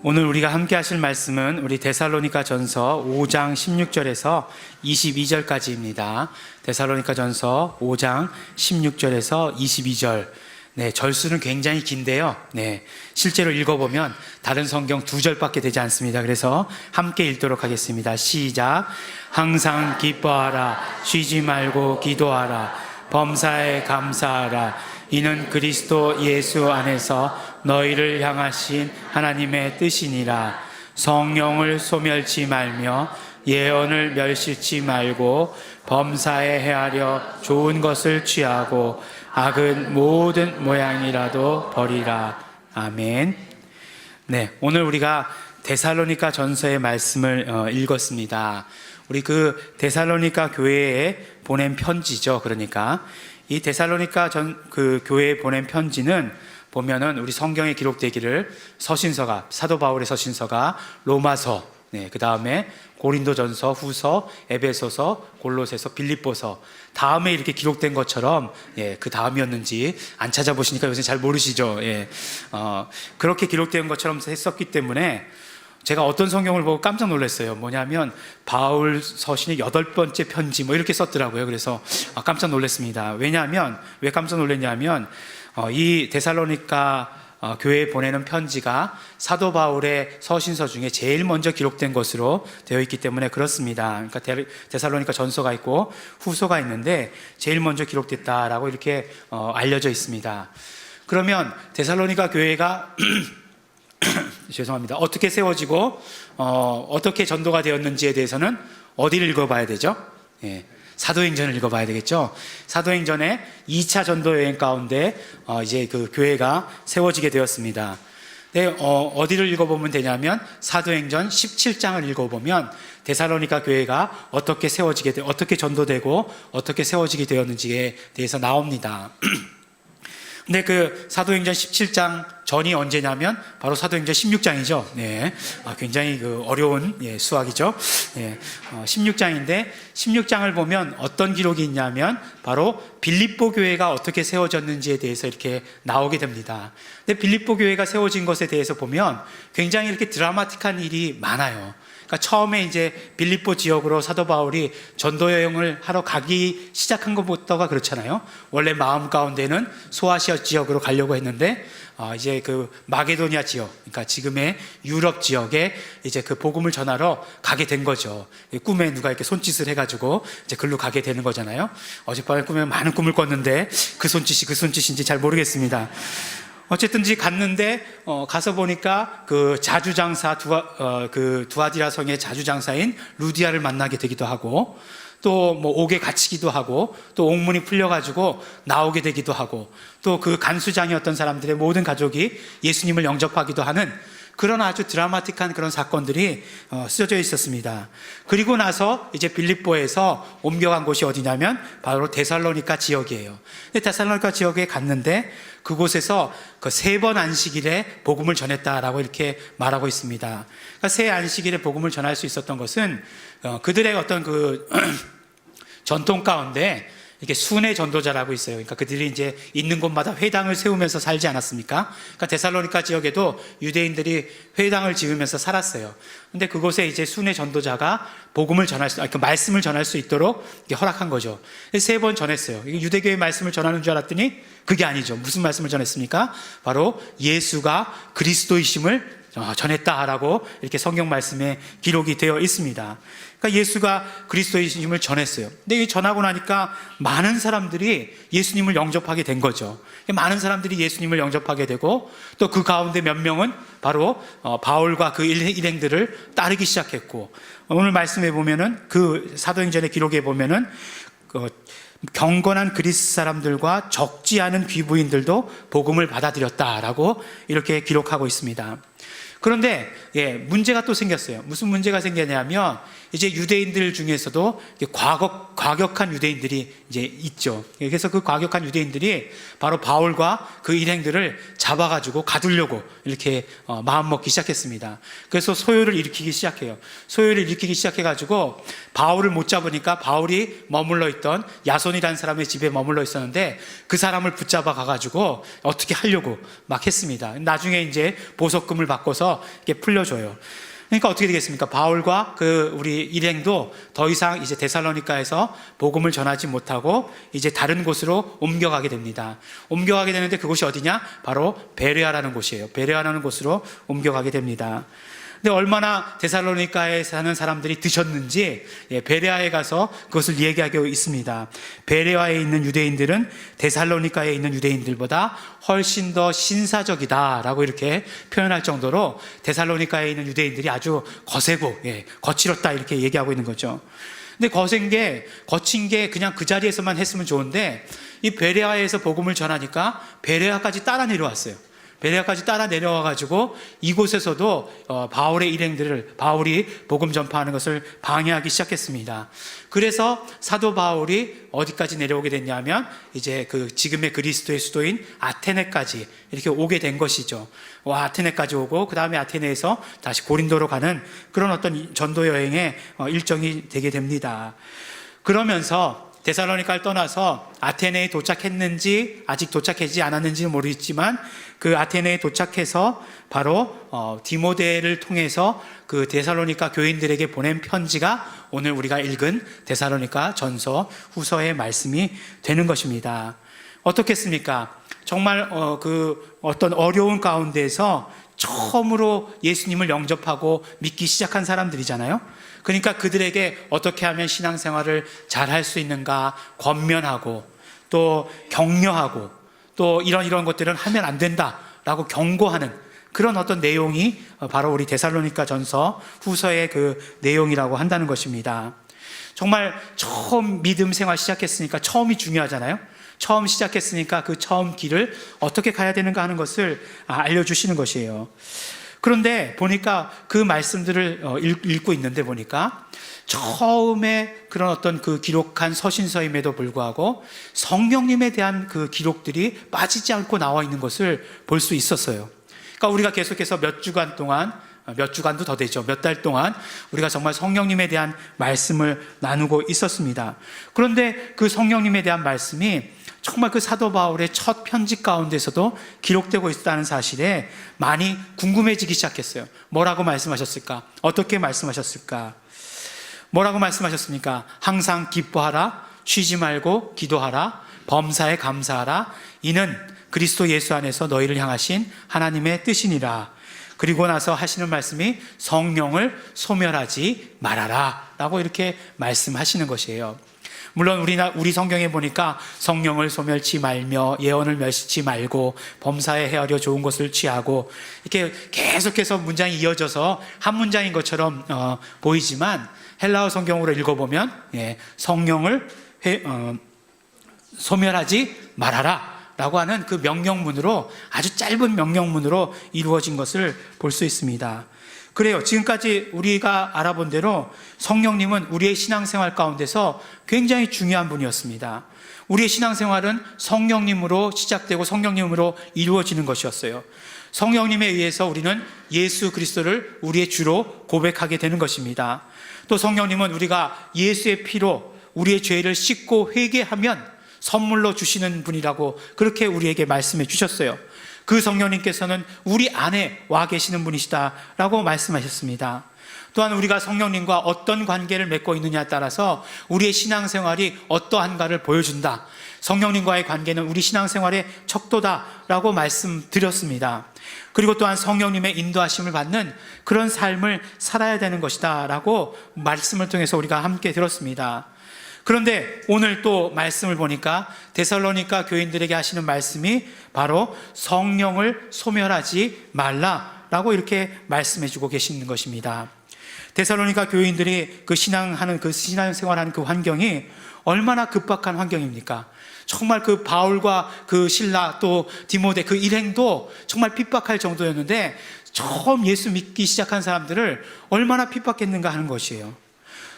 오늘 우리가 함께 하실 말씀은 우리 데살로니가 전서 5장 16절에서 22절까지입니다. 데살로니가 전서 5장 16절에서 22절. 네, 절수는 굉장히 긴데요. 네, 실제로 읽어보면 다른 성경 2절밖에 되지 않습니다. 그래서 함께 읽도록 하겠습니다. 시작. 항상 기뻐하라. 쉬지 말고 기도하라. 범사에 감사하라. 이는 그리스도 예수 안에서 너희를 향하신 하나님의 뜻이니라. 성령을 소멸치 말며 예언을 멸시치 말고 범사에 헤아려 좋은 것을 취하고 악은 모든 모양이라도 버리라. 아멘. 네, 오늘 우리가 데살로니가 전서의 말씀을 읽었습니다. 우리 그 데살로니가 교회에 보낸 편지죠. 그러니까 이 데살로니가 그 교회에 보낸 편지는 보면은 우리 성경에 기록되기를 서신서가, 사도 바울의 서신서가 로마서, 네, 그 다음에 고린도전서, 후서, 에베소서, 골로새서, 빌립보서 다음에 이렇게 기록된 것처럼, 예, 그 다음이었는지 안 찾아보시니까 요새 잘 모르시죠. 예, 그렇게 기록된 것처럼 했었기 때문에 제가 어떤 성경을 보고 깜짝 놀랐어요. 뭐냐면 바울 서신의 8번째 편지 뭐 이렇게 썼더라고요. 그래서 깜짝 놀랐습니다. 왜냐하면 왜 깜짝 놀랐냐면 이 데살로니가 교회에 보내는 편지가 사도 바울의 서신서 중에 제일 먼저 기록된 것으로 되어 있기 때문에 그렇습니다. 그러니까 데살로니가 전서가 있고 후서가 있는데 제일 먼저 기록됐다라고 이렇게 알려져 있습니다. 그러면 데살로니가 교회가 죄송합니다. 어떻게 세워지고 어떻게 전도가 되었는지에 대해서는 어디를 읽어봐야 되죠? 예, 사도행전을 읽어봐야 되겠죠. 사도행전의 2차 전도 여행 가운데 이제 그 교회가 세워지게 되었습니다. 네, 어디를 읽어보면 되냐면 사도행전 17장을 읽어보면 데살로니가 교회가 어떻게 세워지게 어떻게 전도되고 어떻게 세워지게 되었는지에 대해서 나옵니다. 근데 그 사도행전 17장 전이 언제냐면 바로 사도행전 16장이죠. 네, 굉장히 그 어려운 수학이죠. 네, 16장인데 16장을 보면 어떤 기록이 있냐면 바로 빌립보 교회가 어떻게 세워졌는지에 대해서 이렇게 나오게 됩니다. 근데 빌립보 교회가 세워진 것에 대해서 보면 굉장히 이렇게 드라마틱한 일이 많아요. 그러니까 처음에 이제 빌립보 지역으로 사도 바울이 전도 여행을 하러 가기 시작한 것부터가 그렇잖아요. 원래 마음 가운데는 소아시아 지역으로 가려고 했는데 이제 그 마게도니아 지역, 그러니까 지금의 유럽 지역에 이제 그 복음을 전하러 가게 된 거죠. 꿈에 누가 이렇게 손짓을 해가지고 이제 글로 가게 되는 거잖아요. 어젯밤에 꿈에 많은 꿈을 꿨는데 그 손짓인지 잘 모르겠습니다. 어쨌든지 갔는데 가서 보니까 그 자주장사 그 두아디라 성의 자주장사인 루디아를 만나게 되기도 하고 또 뭐 옥에 갇히기도 하고 또 옥문이 풀려가지고 나오게 되기도 하고 또 그 간수장이었던 사람들의 모든 가족이 예수님을 영접하기도 하는 그런 아주 드라마틱한 그런 사건들이 쓰여져 있었습니다. 그리고 나서 이제 빌립보에서 옮겨간 곳이 어디냐면 바로 데살로니가 지역이에요. 근데 데살로니가 지역에 갔는데 그곳에서 그 3번 안식일에 복음을 전했다라고 이렇게 말하고 있습니다. 그러니까 새 안식일에 복음을 전할 수 있었던 것은 그들의 어떤 그 전통 가운데 이렇게 순회 전도자라고 있어요. 그러니까 그들이 이제 있는 곳마다 회당을 세우면서 살지 않았습니까? 그러니까 데살로니가 지역에도 유대인들이 회당을 지으면서 살았어요. 근데 그곳에 이제 순회 전도자가 복음을 전할 수, 그 말씀을 전할 수 있도록 허락한 거죠. 3번 전했어요. 유대교의 말씀을 전하는 줄 알았더니 그게 아니죠. 무슨 말씀을 전했습니까? 바로 예수가 그리스도이심을 전했다라고 이렇게 성경 말씀에 기록이 되어 있습니다. 그러니까 예수가 그리스도이심을 전했어요. 근데 전하고 나니까 많은 사람들이 예수님을 영접하게 된 거죠. 많은 사람들이 예수님을 영접하게 되고 또 그 가운데 몇 명은 바로 바울과 그 일행들을 따르기 시작했고 오늘 말씀에 보면은 그 사도행전의 기록에 보면은 경건한 그리스 사람들과 적지 않은 귀부인들도 복음을 받아들였다라고 이렇게 기록하고 있습니다. 그런데 문제가 또 생겼어요. 무슨 문제가 생겼냐면 이제 유대인들 중에서도 과격한 유대인들이 이제 있죠. 그래서 그 과격한 유대인들이 바로 바울과 그 일행들을 잡아가지고 가두려고 이렇게 마음 먹기 시작했습니다. 그래서 소요를 일으키기 시작해요. 소요를 일으키기 시작해가지고 바울을 못 잡으니까 바울이 머물러 있던 야손이라는 사람의 집에 머물러 있었는데 그 사람을 붙잡아 가가지고 어떻게 하려고 막 했습니다. 나중에 이제 보석금을 바꿔서 통해서 이렇게 풀려줘요. 그러니까 어떻게 되겠습니까? 바울과 우리 일행도 더 이상 이제 데살로니가에서 복음을 전하지 못하고 이제 다른 곳으로 옮겨가게 됩니다. 옮겨가게 되는데 그곳이 어디냐? 바로 베레아라는 곳이에요. 베레아라는 곳으로 옮겨가게 됩니다. 근데 얼마나 데살로니가에 사는 사람들이 드셨는지 베레아에 가서 그것을 얘기하고 있습니다. 베레아에 있는 유대인들은 데살로니가에 있는 유대인들보다 훨씬 더 신사적이다라고 이렇게 표현할 정도로 데살로니가에 있는 유대인들이 아주 거세고 거칠었다 이렇게 얘기하고 있는 거죠. 근데 거친 게 그냥 그 자리에서만 했으면 좋은데 이 베레아에서 복음을 전하니까 베레아까지 따라 내려왔어요. 베레아까지 따라 내려와가지고 이곳에서도 바울의 일행들을 바울이 복음 전파하는 것을 방해하기 시작했습니다. 그래서 사도 바울이 어디까지 내려오게 됐냐면 이제 지금의 그리스도의 수도인 아테네까지 이렇게 오게 된 것이죠. 아테네까지 오고 그 다음에 아테네에서 다시 고린도로 가는 그런 어떤 전도 여행의 일정이 되게 됩니다. 그러면서 데살로니가를 떠나서 아테네에 도착했는지 아직 도착하지 않았는지는 모르겠지만 그 아테네에 도착해서 바로 디모데를 통해서 그 데살로니가 교인들에게 보낸 편지가 오늘 우리가 읽은 데살로니가 전서 후서의 말씀이 되는 것입니다. 어떻겠습니까? 정말 어떤 어려운 가운데에서 처음으로 예수님을 영접하고 믿기 시작한 사람들이잖아요. 그러니까 그들에게 어떻게 하면 신앙생활을 잘 할 수 있는가 권면하고 또 격려하고 또 이런 것들은 하면 안 된다라고 경고하는 그런 어떤 내용이 바로 우리 데살로니가 전서 후서의 그 내용이라고 한다는 것입니다. 정말 처음 믿음 생활 시작했으니까 처음이 중요하잖아요. 처음 시작했으니까 그 처음 길을 어떻게 가야 되는가 하는 것을 알려주시는 것이에요. 그런데 보니까 그 말씀들을 읽고 있는데 보니까 처음에 그런 어떤 그 기록한 서신서임에도 불구하고 성령님에 대한 그 기록들이 빠지지 않고 나와 있는 것을 볼 수 있었어요. 그러니까 우리가 계속해서 몇 주간도 더 되죠. 몇 달 동안 우리가 정말 성령님에 대한 말씀을 나누고 있었습니다. 그런데 그 성령님에 대한 말씀이 정말 그 사도 바울의 첫 편지 가운데서도 기록되고 있다는 사실에 많이 궁금해지기 시작했어요. 뭐라고 말씀하셨을까? 어떻게 말씀하셨을까? 뭐라고 말씀하셨습니까? 항상 기뻐하라, 쉬지 말고 기도하라, 범사에 감사하라. 이는 그리스도 예수 안에서 너희를 향하신 하나님의 뜻이니라. 그리고 나서 하시는 말씀이 성령을 소멸하지 말아라 라고 이렇게 말씀하시는 것이에요. 물론 우리 성경에 보니까 성령을 소멸치 말며 예언을 멸시치 말고 범사에 헤아려 좋은 것을 취하고 이렇게 계속해서 문장이 이어져서 한 문장인 것처럼 보이지만 헬라어 성경으로 읽어보면 성령을 소멸하지 말아라 라고 하는 그 명령문으로 아주 짧은 명령문으로 이루어진 것을 볼 수 있습니다. 그래요. 지금까지 우리가 알아본 대로 성령님은 우리의 신앙생활 가운데서 굉장히 중요한 분이었습니다. 우리의 신앙생활은 성령님으로 시작되고 성령님으로 이루어지는 것이었어요. 성령님에 의해서 우리는 예수 그리스도를 우리의 주로 고백하게 되는 것입니다. 또 성령님은 우리가 예수의 피로 우리의 죄를 씻고 회개하면 선물로 주시는 분이라고 그렇게 우리에게 말씀해 주셨어요. 그 성령님께서는 우리 안에 와 계시는 분이시다라고 말씀하셨습니다. 또한 우리가 성령님과 어떤 관계를 맺고 있느냐에 따라서 우리의 신앙생활이 어떠한가를 보여준다. 성령님과의 관계는 우리 신앙생활의 척도다라고 말씀드렸습니다. 그리고 또한 성령님의 인도하심을 받는 그런 삶을 살아야 되는 것이다라고 말씀을 통해서 우리가 함께 들었습니다. 그런데 오늘 또 말씀을 보니까 데살로니가 교인들에게 하시는 말씀이 바로 성령을 소멸하지 말라라고 이렇게 말씀해주고 계시는 것입니다. 데살로니가 교인들이 그 신앙생활하는 그 환경이 얼마나 급박한 환경입니까? 정말 그 바울과 그 실라 또 디모데 그 일행도 정말 핍박할 정도였는데 처음 예수 믿기 시작한 사람들을 얼마나 핍박했는가 하는 것이에요.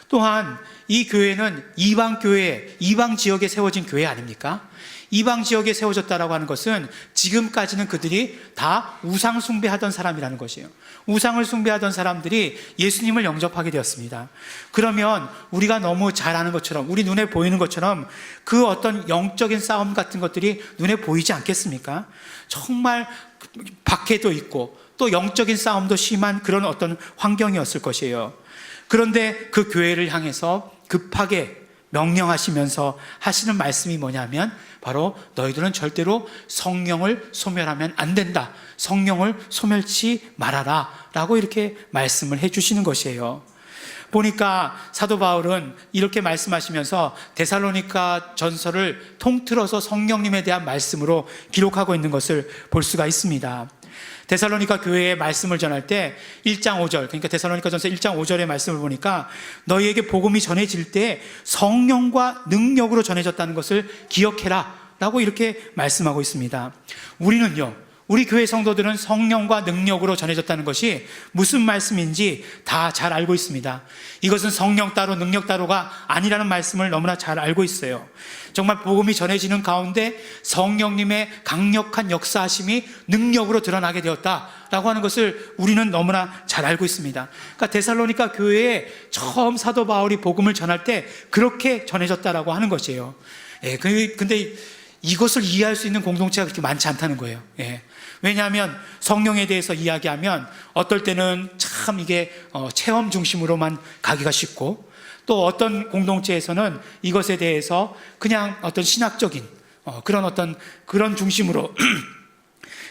또한 이 교회는 이방 지역에 세워진 교회 아닙니까? 이방 지역에 세워졌다라고 하는 것은 지금까지는 그들이 다 우상 숭배하던 사람이라는 것이에요. 우상을 숭배하던 사람들이 예수님을 영접하게 되었습니다. 그러면 우리가 너무 잘 아는 것처럼 우리 눈에 보이는 것처럼 그 어떤 영적인 싸움 같은 것들이 눈에 보이지 않겠습니까? 정말 박해도 있고 또 영적인 싸움도 심한 그런 어떤 환경이었을 것이에요. 그런데 그 교회를 향해서 급하게 명령하시면서 하시는 말씀이 뭐냐면 바로 너희들은 절대로 성령을 소멸하면 안 된다. 성령을 소멸치 말아라 라고 이렇게 말씀을 해주시는 것이에요. 보니까 사도 바울은 이렇게 말씀하시면서 데살로니가 전서를 통틀어서 성령님에 대한 말씀으로 기록하고 있는 것을 볼 수가 있습니다. 데살로니가 교회에 말씀을 전할 때 1장 5절, 그러니까 데살로니가 전서 1장 5절의 말씀을 보니까 너희에게 복음이 전해질 때 성령과 능력으로 전해졌다는 것을 기억해라 라고 이렇게 말씀하고 있습니다. 우리는요, 우리 교회 성도들은 성령과 능력으로 전해졌다는 것이 무슨 말씀인지 다 잘 알고 있습니다. 이것은 성령 따로 능력 따로가 아니라는 말씀을 너무나 잘 알고 있어요. 정말 복음이 전해지는 가운데 성령님의 강력한 역사하심이 능력으로 드러나게 되었다라고 하는 것을 우리는 너무나 잘 알고 있습니다. 그러니까 데살로니가 교회에 처음 사도 바울이 복음을 전할 때 그렇게 전해졌다라고 하는 것이에요. 근데 이것을 이해할 수 있는 공동체가 그렇게 많지 않다는 거예요. 왜냐하면 성령에 대해서 이야기하면 어떨 때는 참 이게 체험 중심으로만 가기가 쉽고, 또 어떤 공동체에서는 이것에 대해서 그냥 어떤 신학적인 그런 중심으로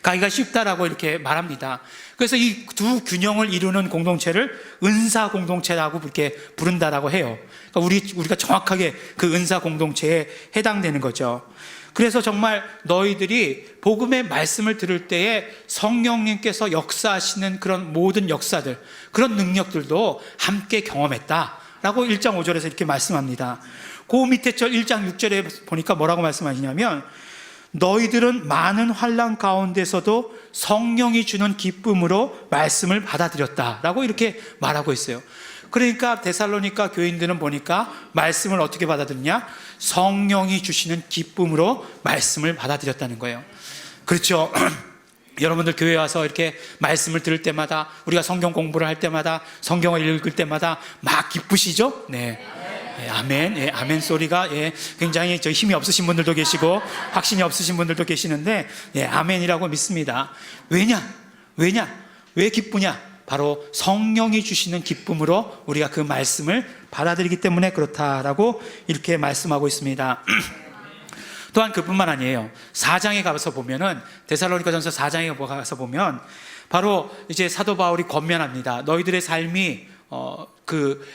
가기가 쉽다라고 이렇게 말합니다. 그래서 이 두 균형을 이루는 공동체를 은사 공동체라고 이렇게 부른다라고 해요. 그러니까 우리가 정확하게 그 은사 공동체에 해당되는 거죠. 그래서 정말 너희들이 복음의 말씀을 들을 때에 성령님께서 역사하시는 그런 모든 역사들, 그런 능력들도 함께 경험했다라고 1장 5절에서 이렇게 말씀합니다. 그 밑에 절 1장 6절에 보니까 뭐라고 말씀하시냐면 너희들은 많은 환난 가운데서도 성령이 주는 기쁨으로 말씀을 받아들였다라고 이렇게 말하고 있어요. 그러니까 데살로니가 교인들은 보니까 말씀을 어떻게 받아들였냐? 성령이 주시는 기쁨으로 말씀을 받아들였다는 거예요. 그렇죠. 여러분들 교회 와서 이렇게 말씀을 들을 때마다, 우리가 성경 공부를 할 때마다, 성경을 읽을 때마다 막 기쁘시죠? 네. 아멘. 아멘 소리가 굉장히 힘이 없으신 분들도 계시고 확신이 없으신 분들도 계시는데 아멘이라고 믿습니다. 왜냐? 왜 기쁘냐? 바로 성령이 주시는 기쁨으로 우리가 그 말씀을 받아들이기 때문에 그렇다라고 이렇게 말씀하고 있습니다. 또한 그뿐만 아니에요. 4장에 가서 보면은, 데살로니가전서 4장에 가서 보면 바로 이제 사도 바울이 권면합니다. 너희들의 삶이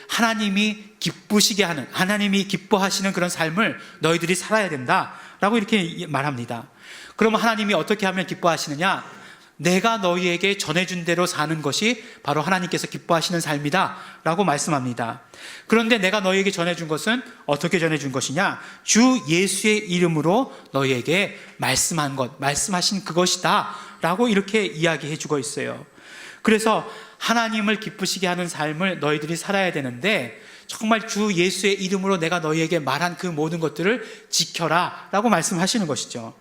하나님이 기쁘시게 하는, 하나님이 기뻐하시는 그런 삶을 너희들이 살아야 된다라고 이렇게 말합니다. 그러면 하나님이 어떻게 하면 기뻐하시느냐? 내가 너희에게 전해준 대로 사는 것이 바로 하나님께서 기뻐하시는 삶이다 라고 말씀합니다. 그런데 내가 너희에게 전해준 것은 어떻게 전해준 것이냐? 주 예수의 이름으로 너희에게 말씀하신 그것이다 라고 이렇게 이야기해 주고 있어요. 그래서 하나님을 기쁘시게 하는 삶을 너희들이 살아야 되는데, 정말 주 예수의 이름으로 내가 너희에게 말한 그 모든 것들을 지켜라 라고 말씀하시는 것이죠.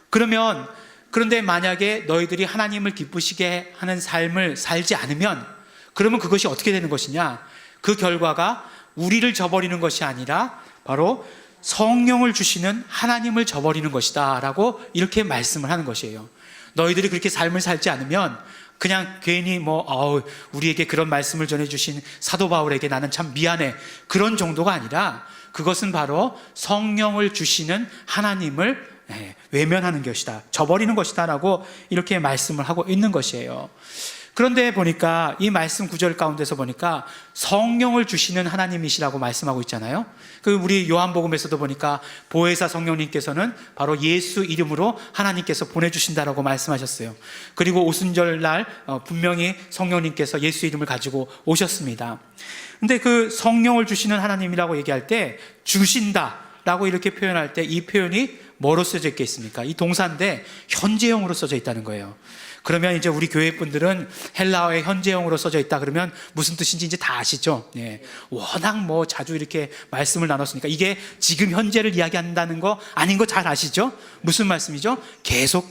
그런데 만약에 너희들이 하나님을 기쁘시게 하는 삶을 살지 않으면, 그러면 그것이 어떻게 되는 것이냐? 그 결과가 우리를 저버리는 것이 아니라 바로 성령을 주시는 하나님을 저버리는 것이다 라고 이렇게 말씀을 하는 것이에요. 너희들이 그렇게 삶을 살지 않으면 그냥 괜히 우리에게 그런 말씀을 전해주신 사도 바울에게 나는 참 미안해, 그런 정도가 아니라 그것은 바로 성령을 주시는 하나님을 외면하는 것이다, 저버리는 것이다 라고 이렇게 말씀을 하고 있는 것이에요. 그런데 보니까 이 말씀 구절 가운데서 보니까 성령을 주시는 하나님이시라고 말씀하고 있잖아요. 우리 요한복음에서도 보니까 보혜사 성령님께서는 바로 예수 이름으로 하나님께서 보내주신다라고 말씀하셨어요. 그리고 오순절날 분명히 성령님께서 예수 이름을 가지고 오셨습니다. 근데 그 성령을 주시는 하나님이라고 얘기할 때 주신다 라고 이렇게 표현할 때 이 표현이 뭐로 써져 있겠습니까? 이 동사인데 현재형으로 써져 있다는 거예요. 그러면 이제 우리 교회 분들은 헬라어의 현재형으로 써져 있다 그러면 무슨 뜻인지 이제 다 아시죠? 워낙 자주 이렇게 말씀을 나눴으니까 이게 지금 현재를 이야기한다는 거 아닌 거 잘 아시죠? 무슨 말씀이죠? 계속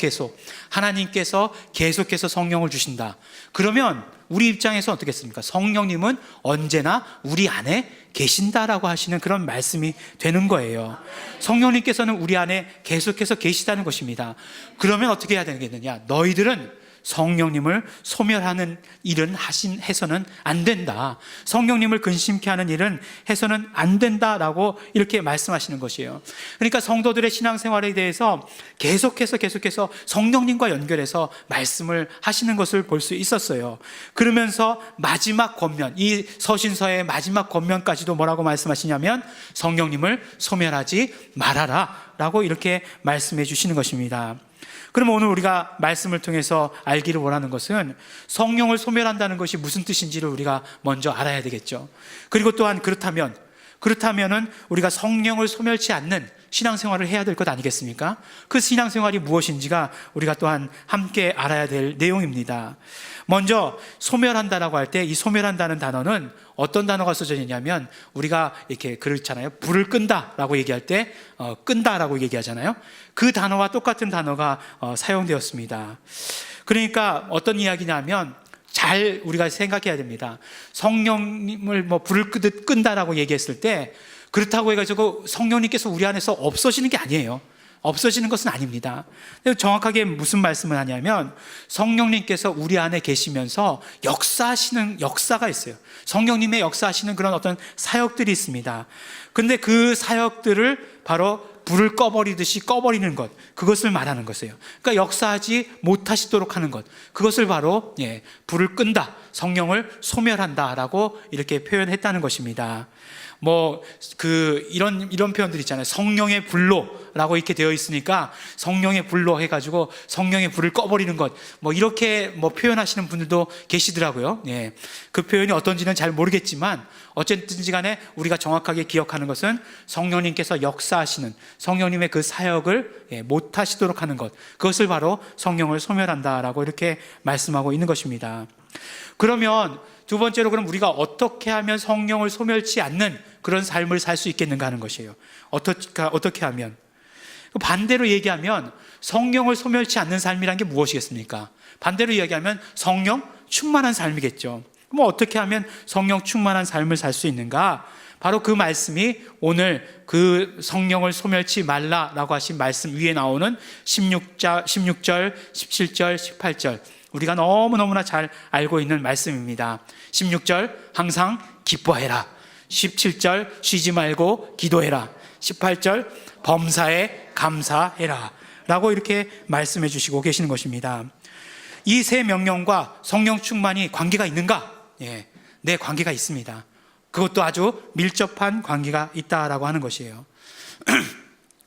하나님께서 계속해서 성령을 주신다. 그러면 우리 입장에서 어떻겠습니까? 성령님은 언제나 우리 안에 계신다라고 하시는 그런 말씀이 되는 거예요. 성령님께서는 우리 안에 계속해서 계시다는 것입니다. 그러면 어떻게 해야 되겠느냐? 너희들은 성령님을 소멸하는 일은 해서는 안 된다. 성령님을 근심케 하는 일은 해서는 안 된다라고 이렇게 말씀하시는 것이에요. 그러니까 성도들의 신앙생활에 대해서 계속해서 성령님과 연결해서 말씀을 하시는 것을 볼 수 있었어요. 그러면서 마지막 권면, 이 서신서의 마지막 권면까지도 뭐라고 말씀하시냐면 성령님을 소멸하지 말아라 라고 이렇게 말씀해 주시는 것입니다. 그러면 오늘 우리가 말씀을 통해서 알기를 원하는 것은 성령을 소멸한다는 것이 무슨 뜻인지를 우리가 먼저 알아야 되겠죠. 그리고 또한 그렇다면은 우리가 성령을 소멸치 않는 신앙생활을 해야 될 것 아니겠습니까? 그 신앙생활이 무엇인지가 우리가 또한 함께 알아야 될 내용입니다. 먼저 소멸한다라고 할 때 이 소멸한다는 단어는 어떤 단어가 써져 있냐면 우리가 이렇게 그렇잖아요. 불을 끈다라고 얘기할 때 끈다라고 얘기하잖아요. 그 단어와 똑같은 단어가 사용되었습니다. 그러니까 어떤 이야기냐면 잘 우리가 생각해야 됩니다. 성령님을 불을 끈다라고 얘기했을 때 그렇다고 해가지고 성령님께서 우리 안에서 없어지는 게 아니에요. 없어지는 것은 아닙니다. 정확하게 무슨 말씀을 하냐면 성령님께서 우리 안에 계시면서 역사하시는 역사가 있어요. 성령님의 역사하시는 그런 어떤 사역들이 있습니다. 근데 그 사역들을 바로 불을 꺼버리듯이 꺼버리는 것, 그것을 말하는 것이에요. 그러니까 역사하지 못하시도록 하는 것, 그것을 바로 불을 끈다, 성령을 소멸한다라고 이렇게 표현했다는 것입니다. 이런 표현들 있잖아요. 성령의 불로라고 이렇게 되어 있으니까 성령의 불로 해가지고 성령의 불을 꺼버리는 것, 이렇게 표현하시는 분들도 계시더라고요. 그 표현이 어떤지는 잘 모르겠지만 어쨌든지 간에 우리가 정확하게 기억하는 것은 성령님께서 역사하시는 성령님의 그 사역을 못하시도록 하는 것, 그것을 바로 성령을 소멸한다라고 이렇게 말씀하고 있는 것입니다. 그러면 두 번째로 그럼 우리가 어떻게 하면 성령을 소멸치 않는 그런 삶을 살 수 있겠는가 하는 것이에요. 어떻게 하면? 반대로 얘기하면 성령을 소멸치 않는 삶이란 게 무엇이겠습니까? 반대로 이야기하면 성령 충만한 삶이겠죠. 어떻게 하면 성령 충만한 삶을 살 수 있는가? 바로 그 말씀이 오늘 그 성령을 소멸치 말라라고 하신 말씀 위에 나오는 16절, 17절, 18절, 우리가 너무너무나 잘 알고 있는 말씀입니다. 16절 항상 기뻐해라. 17절 쉬지 말고 기도해라. 18절 범사에 감사해라 라고 이렇게 말씀해 주시고 계시는 것입니다. 이 세 명령과 성령 충만이 관계가 있는가? 네, 관계가 있습니다. 그것도 아주 밀접한 관계가 있다라고 하는 것이에요.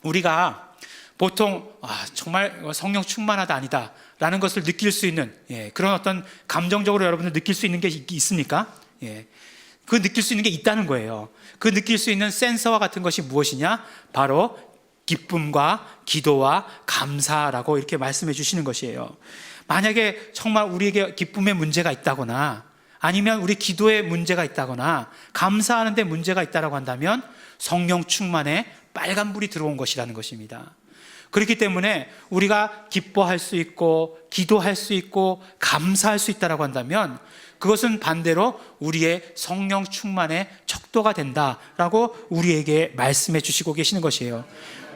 우리가 보통 정말 성령 충만하다 아니다 라는 것을 느낄 수 있는 그런 어떤 감정적으로 여러분들 느낄 수 있는 게 있습니까? 그 느낄 수 있는 게 있다는 거예요. 그 느낄 수 있는 센서와 같은 것이 무엇이냐? 바로 기쁨과 기도와 감사라고 이렇게 말씀해 주시는 것이에요. 만약에 정말 우리에게 기쁨의 문제가 있다거나 아니면 우리 기도에 문제가 있다거나 감사하는 데 문제가 있다고 한다면 성령 충만에 빨간불이 들어온 것이라는 것입니다. 그렇기 때문에 우리가 기뻐할 수 있고 기도할 수 있고 감사할 수 있다고 한다면 그것은 반대로 우리의 성령 충만의 척도가 된다라고 우리에게 말씀해 주시고 계시는 것이에요.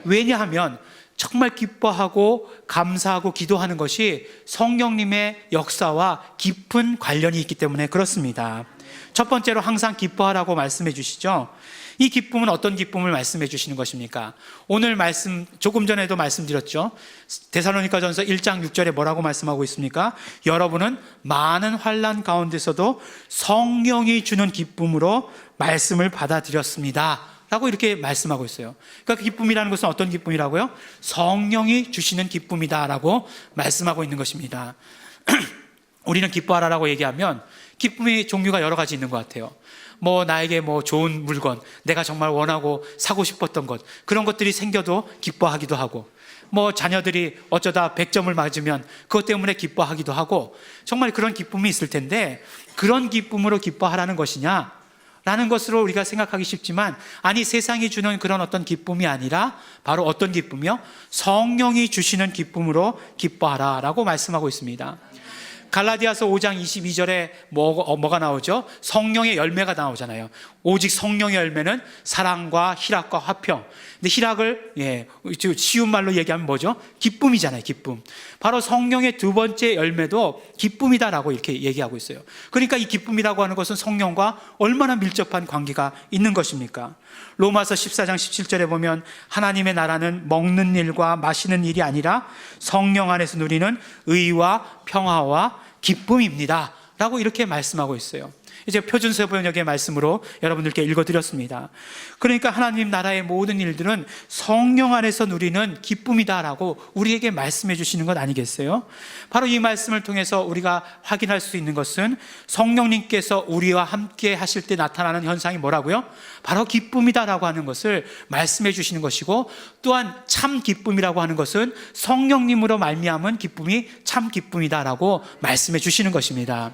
왜냐하면 정말 기뻐하고 감사하고 기도하는 것이 성령님의 역사와 깊은 관련이 있기 때문에 그렇습니다. 첫 번째로 항상 기뻐하라고 말씀해 주시죠. 이 기쁨은 어떤 기쁨을 말씀해 주시는 것입니까? 오늘 말씀 조금 전에도 말씀드렸죠. 데살로니가전서 1장 6절에 뭐라고 말씀하고 있습니까? 여러분은 많은 환난 가운데서도 성령이 주는 기쁨으로 말씀을 받아들였습니다 라고 이렇게 말씀하고 있어요. 그러니까 그 기쁨이라는 것은 어떤 기쁨이라고요? 성령이 주시는 기쁨이다 라고 말씀하고 있는 것입니다. 우리는 기뻐하라라고 얘기하면 기쁨의 종류가 여러 가지 있는 것 같아요. 나에게 좋은 물건, 내가 정말 원하고 사고 싶었던 것, 그런 것들이 생겨도 기뻐하기도 하고, 자녀들이 어쩌다 100점을 맞으면 그것 때문에 기뻐하기도 하고, 정말 그런 기쁨이 있을 텐데 그런 기쁨으로 기뻐하라는 것이냐? 라는 것으로 우리가 생각하기 쉽지만, 아니, 세상이 주는 그런 어떤 기쁨이 아니라 바로 어떤 기쁨이요? 성령이 주시는 기쁨으로 기뻐하라 라고 말씀하고 있습니다. 갈라디아서 5장 22절에 뭐가 나오죠? 성령의 열매가 나오잖아요. 오직 성령의 열매는 사랑과 희락과 화평. 근데 희락을 쉬운 말로 얘기하면 뭐죠? 기쁨이잖아요. 기쁨. 바로 성령의 두 번째 열매도 기쁨이다라고 이렇게 얘기하고 있어요. 그러니까 이 기쁨이라고 하는 것은 성령과 얼마나 밀접한 관계가 있는 것입니까? 로마서 14장 17절에 보면 하나님의 나라는 먹는 일과 마시는 일이 아니라 성령 안에서 누리는 의와 평화와 기쁨입니다 라고 이렇게 말씀하고 있어요. 이제 표준세 번역의 말씀으로 여러분들께 읽어드렸습니다. 그러니까 하나님 나라의 모든 일들은 성령 안에서 누리는 기쁨이다라고 우리에게 말씀해 주시는 것 아니겠어요? 바로 이 말씀을 통해서 우리가 확인할 수 있는 것은 성령님께서 우리와 함께 하실 때 나타나는 현상이 뭐라고요? 바로 기쁨이다라고 하는 것을 말씀해 주시는 것이고, 또한 참 기쁨이라고 하는 것은 성령님으로 말미암은 기쁨이 참 기쁨이다라고 말씀해 주시는 것입니다.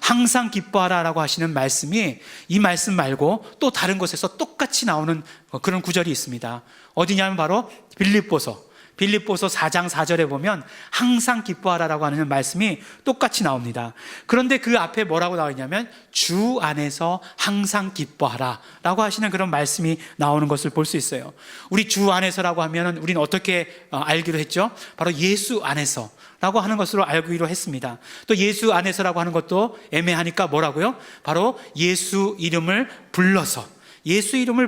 항상 기뻐하라라고 하시는 말씀이 이 말씀 말고 또 다른 곳에서 똑같이 나오는 그런 구절이 있습니다. 어디냐면 바로 빌립보서 4장 4절에 보면 항상 기뻐하라라고 하는 말씀이 똑같이 나옵니다. 그런데 그 앞에 뭐라고 나와 있냐면 주 안에서 항상 기뻐하라라고 하시는 그런 말씀이 나오는 것을 볼 수 있어요. 우리 주 안에서라고 하면 우리는 어떻게 알기로 했죠? 바로 예수 안에서 라고 하는 것으로 알기로 했습니다. 또 예수 안에서라고 하는 것도 애매하니까 뭐라고요? 바로 예수 이름을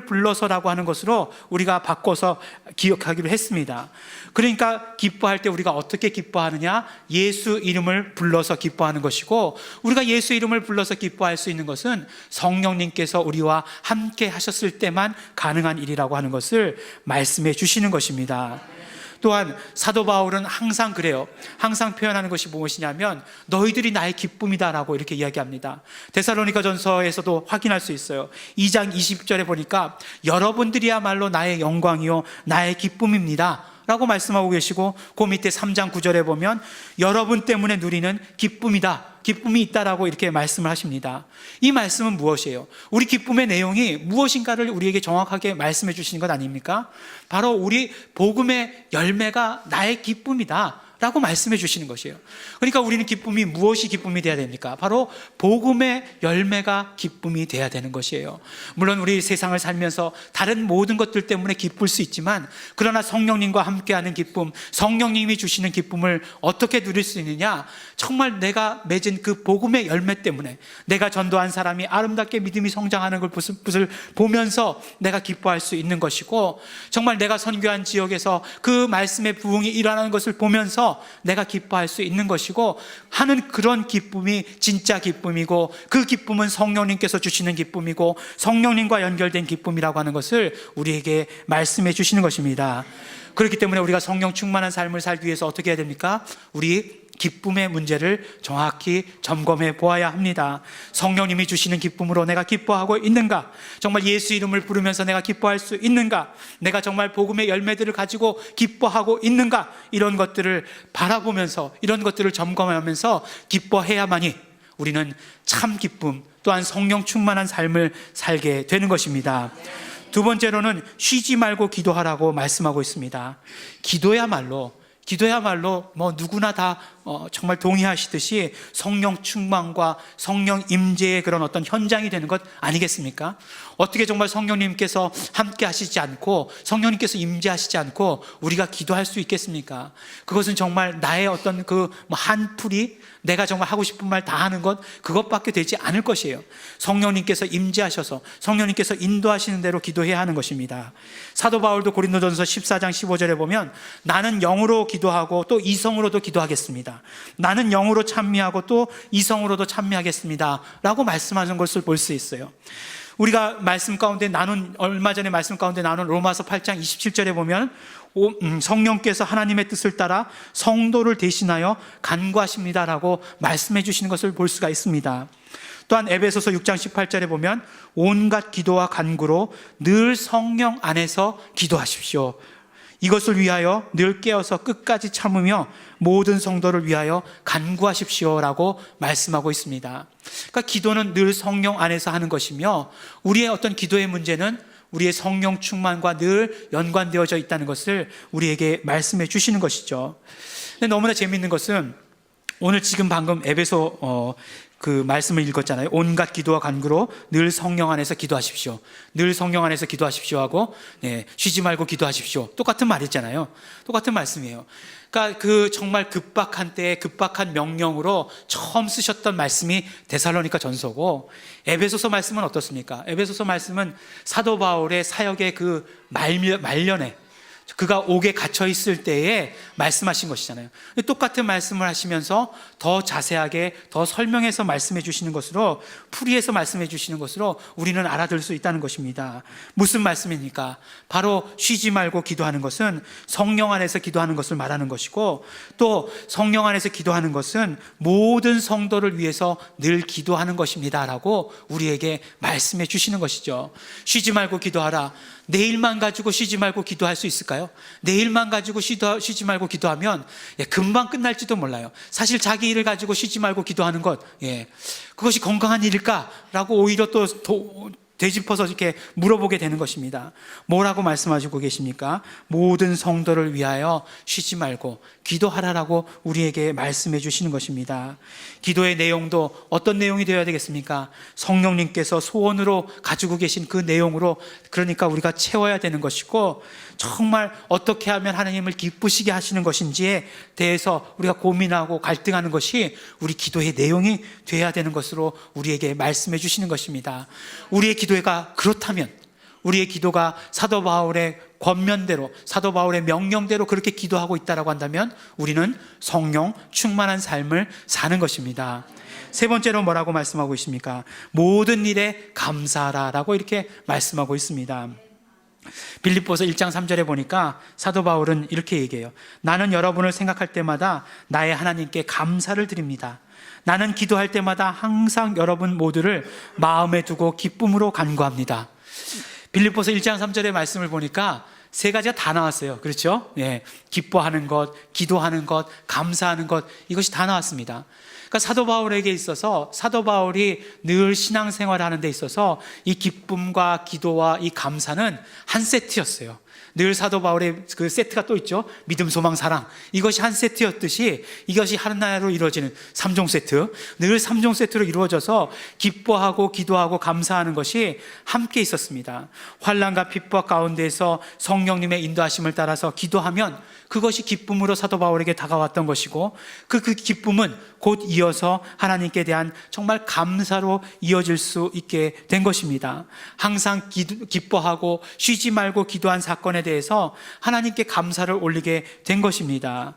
불러서라고 하는 것으로 우리가 바꿔서 기억하기로 했습니다. 그러니까 기뻐할 때 우리가 어떻게 기뻐하느냐? 예수 이름을 불러서 기뻐하는 것이고, 우리가 예수 이름을 불러서 기뻐할 수 있는 것은 성령님께서 우리와 함께 하셨을 때만 가능한 일이라고 하는 것을 말씀해 주시는 것입니다. 또한 사도 바울은 항상 그래요. 항상 표현하는 것이 무엇이냐면 너희들이 나의 기쁨이다라고 이렇게 이야기합니다. 데살로니가전서에서도 확인할 수 있어요. 2장 20절에 보니까 여러분들이야말로 나의 영광이요 나의 기쁨입니다 라고 말씀하고 계시고, 그 밑에 3장 9절에 보면 여러분 때문에 누리는 기쁨이 있다라고 이렇게 말씀을 하십니다. 이 말씀은 무엇이에요? 우리 기쁨의 내용이 무엇인가를 우리에게 정확하게 말씀해 주시는 것 아닙니까? 바로 우리 복음의 열매가 나의 기쁨이다 라고 말씀해 주시는 것이에요. 그러니까 우리는 기쁨이 무엇이 기쁨이 돼야 됩니까? 바로 복음의 열매가 기쁨이 돼야 되는 것이에요. 물론 우리 세상을 살면서 다른 모든 것들 때문에 기쁠 수 있지만, 그러나 성령님과 함께하는 기쁨, 성령님이 주시는 기쁨을 어떻게 누릴 수 있느냐? 정말 내가 맺은 그 복음의 열매 때문에, 내가 전도한 사람이 아름답게 믿음이 성장하는 것을 보면서 내가 기뻐할 수 있는 것이고, 정말 내가 선교한 지역에서 그 말씀의 부흥이 일어나는 것을 보면서 내가 기뻐할 수 있는 것이고 하는 그런 기쁨이 진짜 기쁨이고, 그 기쁨은 성령님께서 주시는 기쁨이고 성령님과 연결된 기쁨이라고 하는 것을 우리에게 말씀해 주시는 것입니다. 그렇기 때문에 우리가 성령 충만한 삶을 살기 위해서 어떻게 해야 됩니까? 우리 기쁨의 문제를 정확히 점검해 보아야 합니다. 성령님이 주시는 기쁨으로 내가 기뻐하고 있는가? 정말 예수 이름을 부르면서 내가 기뻐할 수 있는가? 내가 정말 복음의 열매들을 가지고 기뻐하고 있는가? 이런 것들을 바라보면서, 이런 것들을 점검하면서 기뻐해야만이 우리는 참 기쁨, 또한 성령 충만한 삶을 살게 되는 것입니다. 두 번째로는 쉬지 말고 기도하라고 말씀하고 있습니다. 기도야말로 뭐 누구나 다 정말 동의하시듯이 성령 충만과 성령 임재의 그런 어떤 현장이 되는 것 아니겠습니까? 어떻게 정말 성령님께서 함께 하시지 않고, 성령님께서 임재하시지 않고 우리가 기도할 수 있겠습니까? 그것은 정말 나의 어떤 그 한풀이, 내가 정말 하고 싶은 말 다 하는 것, 그것밖에 되지 않을 것이에요. 성령님께서 임재하셔서 성령님께서 인도하시는 대로 기도해야 하는 것입니다. 사도 바울도 고린도전서 14장 15절에 보면 나는 영으로 기도하고 또 이성으로도 기도하겠습니다. 나는 영으로 찬미하고 또 이성으로도 찬미하겠습니다 라고 말씀하는 것을 볼 수 있어요. 우리가 얼마 전에 말씀 가운데 나눈 로마서 8장 27절에 보면 성령께서 하나님의 뜻을 따라 성도를 대신하여 간구하십니다라고 말씀해 주시는 것을 볼 수가 있습니다. 또한 에베소서 6장 18절에 보면 온갖 기도와 간구로 늘 성령 안에서 기도하십시오. 이것을 위하여 늘 깨어서 끝까지 참으며 모든 성도를 위하여 간구하십시오라고 말씀하고 있습니다. 그러니까 기도는 늘 성령 안에서 하는 것이며, 우리의 어떤 기도의 문제는 우리의 성령 충만과 늘 연관되어져 있다는 것을 우리에게 말씀해 주시는 것이죠. 근데 너무나 재미있는 것은 오늘 지금 방금 에베소 그 말씀을 읽었잖아요. 온갖 기도와 간구로 늘 성령 안에서 기도하십시오. 늘 성령 안에서 기도하십시오 하고, 쉬지 말고 기도하십시오. 똑같은 말이잖아요. 똑같은 말씀이에요. 그러니까 그 정말 급박한 때에 급박한 명령으로 처음 쓰셨던 말씀이 데살로니가 전서고, 에베소서 말씀은 어떻습니까? 에베소서 말씀은 사도 바울의 사역의 그 말년에 그가 옥에 갇혀 있을 때에 말씀하신 것이잖아요. 똑같은 말씀을 하시면서 더 자세하게 더 설명해서 말씀해 주시는 것으로, 풀이해서 말씀해 주시는 것으로 우리는 알아들 수 있다는 것입니다. 무슨 말씀입니까? 바로 쉬지 말고 기도하는 것은 성령 안에서 기도하는 것을 말하는 것이고, 또 성령 안에서 기도하는 것은 모든 성도를 위해서 늘 기도하는 것입니다 라고 우리에게 말씀해 주시는 것이죠. 쉬지 말고 기도하라. 내일만 가지고 쉬지 말고 기도할 수 있을까요? 내일만 가지고 쉬지 말고 기도하면 금방 끝날지도 몰라요. 사실 자기 일을 가지고 쉬지 말고 기도하는 것, 그것이 건강한 일일까라고 오히려 또 되짚어서 이렇게 물어보게 되는 것입니다. 뭐라고 말씀하시고 계십니까? 모든 성도를 위하여 쉬지 말고 기도하라라고 우리에게 말씀해 주시는 것입니다. 기도의 내용도 어떤 내용이 되어야 되겠습니까? 성령님께서 소원으로 가지고 계신 그 내용으로, 그러니까 우리가 채워야 되는 것이고, 정말 어떻게 하면 하나님을 기쁘시게 하시는 것인지에 대해서 우리가 고민하고 갈등하는 것이 우리 기도의 내용이 되어야 되는 것으로 우리에게 말씀해 주시는 것입니다. 우리의 기도가 그렇다면, 우리의 기도가 사도 바울의 권면대로, 사도 바울의 명령대로 그렇게 기도하고 있다고 한다면 우리는 성령 충만한 삶을 사는 것입니다. 세 번째로 뭐라고 말씀하고 있습니까? 모든 일에 감사하라라고 이렇게 말씀하고 있습니다. 빌립보서 1장 3절에 보니까 사도 바울은 이렇게 얘기해요. 나는 여러분을 생각할 때마다 나의 하나님께 감사를 드립니다. 나는 기도할 때마다 항상 여러분 모두를 마음에 두고 기쁨으로 간구합니다. 빌립보서 1장 3절의 말씀을 보니까 세 가지가 다 나왔어요. 그렇죠? 기뻐하는 것, 기도하는 것, 감사하는 것, 이것이 다 나왔습니다. 그러니까 사도 바울에게 있어서, 사도 바울이 늘 신앙생활을 하는 데 있어서 이 기쁨과 기도와 이 감사는 한 세트였어요. 늘 사도 바울의 그 세트가 또 있죠. 믿음, 소망, 사랑. 이것이 한 세트였듯이 이것이 하나로 이루어지는 3종 세트, 늘 3종 세트로 이루어져서 기뻐하고 기도하고 감사하는 것이 함께 있었습니다. 환난과 핍박 가운데에서 성령님의 인도하심을 따라서 기도하면 그것이 기쁨으로 사도 바울에게 다가왔던 것이고, 그 기쁨은 곧 이어서 하나님께 대한 정말 감사로 이어질 수 있게 된 것입니다. 항상 기뻐하고 쉬지 말고 기도한 사건에 대해서 하나님께 감사를 올리게 된 것입니다.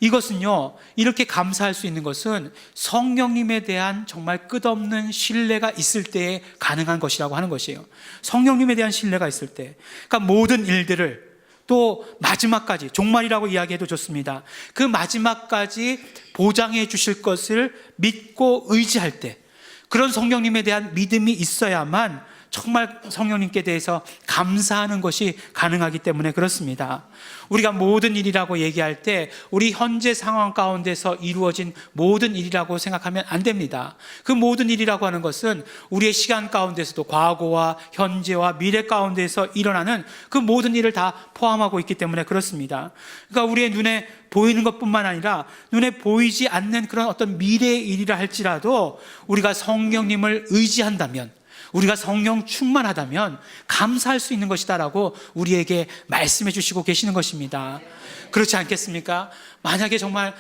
이것은요, 이렇게 감사할 수 있는 것은 성령님에 대한 정말 끝없는 신뢰가 있을 때에 가능한 것이라고 하는 것이에요. 성령님에 대한 신뢰가 있을 때, 그러니까 모든 일들을 또 마지막까지, 종말이라고 이야기해도 좋습니다. 그 마지막까지 보장해 주실 것을 믿고 의지할 때, 그런 성령님에 대한 믿음이 있어야만 정말 성령님께 대해서 감사하는 것이 가능하기 때문에 그렇습니다. 우리가 모든 일이라고 얘기할 때 우리 현재 상황 가운데서 이루어진 모든 일이라고 생각하면 안 됩니다. 그 모든 일이라고 하는 것은 우리의 시간 가운데서도 과거와 현재와 미래 가운데서 일어나는 그 모든 일을 다 포함하고 있기 때문에 그렇습니다. 그러니까 우리의 눈에 보이는 것뿐만 아니라 눈에 보이지 않는 그런 어떤 미래의 일이라 할지라도 우리가 성령님을 의지한다면, 우리가 성령 충만하다면 감사할 수 있는 것이다라고 우리에게 말씀해 주시고 계시는 것입니다. 그렇지 않겠습니까? 만약에 정말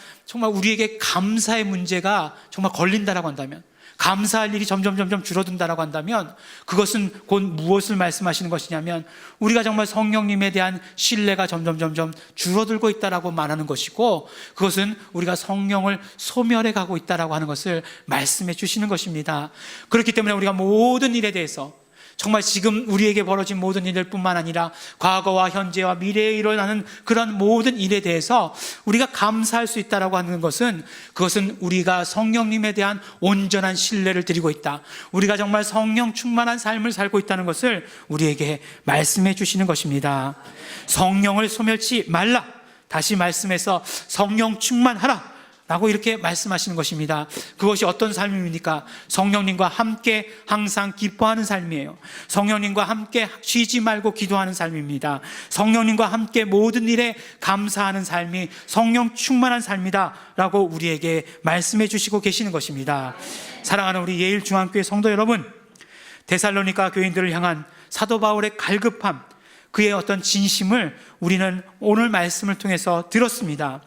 우리에게 감사의 문제가 정말 걸린다라고 한다면, 감사할 일이 점점 줄어든다라고 한다면 그것은 곧 무엇을 말씀하시는 것이냐면 우리가 정말 성령님에 대한 신뢰가 점점 줄어들고 있다라고 말하는 것이고, 그것은 우리가 성령을 소멸해 가고 있다라고 하는 것을 말씀해 주시는 것입니다. 그렇기 때문에 우리가 모든 일에 대해서, 정말 지금 우리에게 벌어진 모든 일들 뿐만 아니라 과거와 현재와 미래에 일어나는 그런 모든 일에 대해서 우리가 감사할 수 있다라고 하는 것은, 그것은 우리가 성령님에 대한 온전한 신뢰를 드리고 있다, 우리가 정말 성령 충만한 삶을 살고 있다는 것을 우리에게 말씀해 주시는 것입니다. 성령을 소멸치 말라, 다시 말씀해서 성령 충만하라 라고 이렇게 말씀하시는 것입니다. 그것이 어떤 삶입니까? 성령님과 함께 항상 기뻐하는 삶이에요. 성령님과 함께 쉬지 말고 기도하는 삶입니다. 성령님과 함께 모든 일에 감사하는 삶이 성령 충만한 삶이다 라고 우리에게 말씀해 주시고 계시는 것입니다. 사랑하는 우리 예일중앙교회 성도 여러분, 데살로니가 교인들을 향한 사도 바울의 갈급함, 그의 어떤 진심을 우리는 오늘 말씀을 통해서 들었습니다.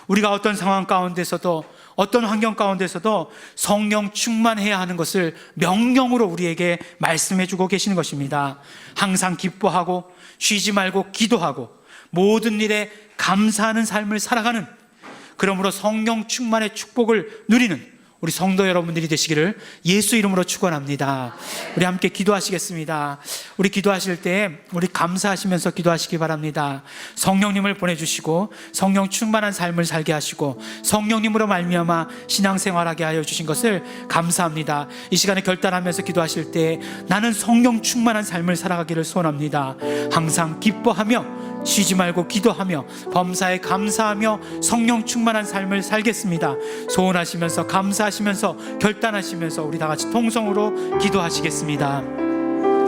우리가 어떤 상황 가운데서도, 어떤 환경 가운데서도 성령 충만해야 하는 것을 명령으로 우리에게 말씀해 주고 계시는 것입니다. 항상 기뻐하고 쉬지 말고 기도하고 모든 일에 감사하는 삶을 살아가는, 그러므로 성령 충만의 축복을 누리는 우리 성도 여러분들이 되시기를 예수 이름으로 축원합니다. 우리 함께 기도하시겠습니다. 우리 기도하실 때 우리 감사하시면서 기도하시기 바랍니다. 성령님을 보내주시고 성령 충만한 삶을 살게 하시고 성령님으로 말미암아 신앙생활하게 하여 주신 것을 감사합니다. 이 시간에 결단하면서 기도하실 때 나는 성령 충만한 삶을 살아가기를 소원합니다. 항상 기뻐하며 쉬지 말고 기도하며 범사에 감사하며 성령 충만한 삶을 살겠습니다. 소원하시면서 감사하시면서 결단하시면서 우리 다 같이 통성으로 기도하시겠습니다.